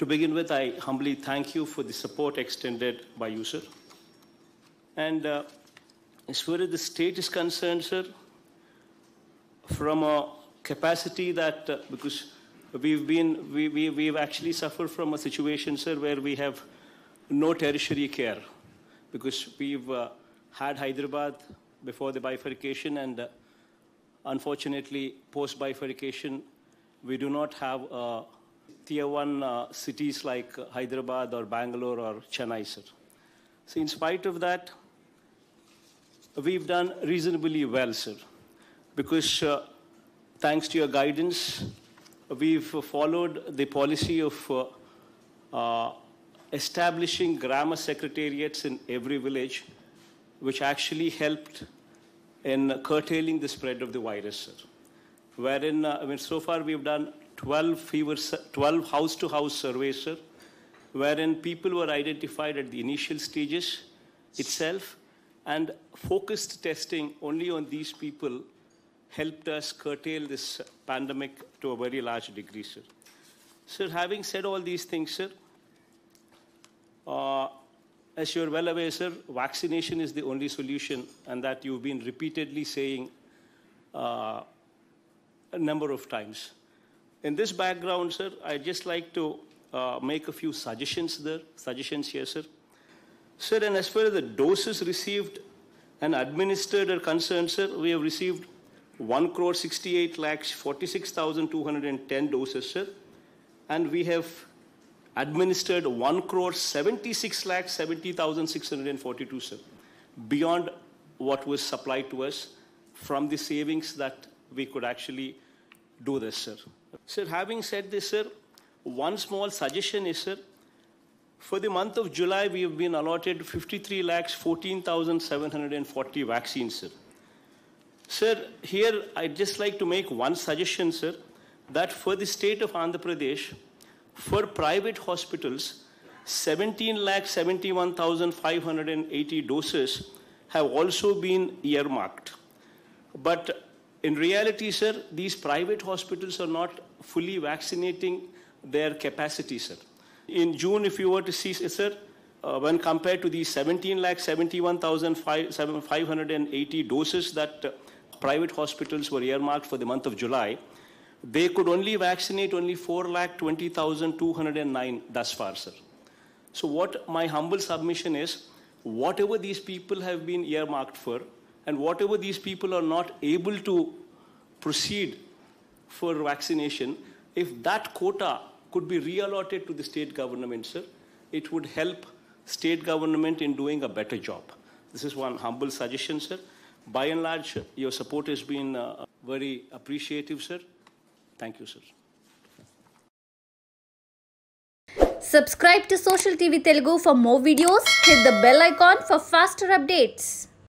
To begin with, I humbly thank you for the support extended by you, sir. And as far as the state is concerned, sir, from a capacity that, because we've actually suffered from a situation, sir, where we have no tertiary care, because we've had Hyderabad before the bifurcation, and unfortunately, post-bifurcation, we do not have tier 1 cities like Hyderabad or Bangalore or Chennai, sir. So in spite of that, we've done reasonably well, sir, because thanks to your guidance, we've followed the policy of establishing grammar secretariats in every village, which actually helped in curtailing the spread of the virus, sir. Wherein, so far we've done 12 house-to-house surveys, sir, wherein people were identified at the initial stages itself, and focused testing only on these people helped us curtail this pandemic to a very large degree, sir. Sir, having said all these things, sir, as you're well aware, sir, vaccination is the only solution, and that you've been repeatedly saying a number of times. In this background, sir, I'd just like to make a few suggestions here, sir. Sir, and as far as the doses received and administered are concerned, sir, we have received 1,68,46,210 doses, sir, and we have administered 1,76,70,642, sir, beyond what was supplied to us from the savings that we could actually do this, sir. Sir, having said this, sir, one small suggestion is, sir, for the month of July, we have been allotted 53,14,740 vaccines, sir. Sir, here I'd just like to make one suggestion, sir, that for the state of Andhra Pradesh, for private hospitals, 17,71,580 doses have also been earmarked. But in reality, sir, these private hospitals are not fully vaccinating their capacity, sir. In June, if you were to see, sir, when compared to the 17,71,580 doses that private hospitals were earmarked for the month of July, they could only vaccinate only 4,20,209 thus far, sir. So what my humble submission is, whatever these people have been earmarked for, and whatever these people are not able to proceed for vaccination, if that quota could be reallotted to the state government, sir, it would help state government in doing a better job. This is one humble suggestion, sir. By and large, your support has been very appreciative, sir. Thank you, sir. Subscribe to Social TV Telugu for more videos. Hit the bell icon for faster updates.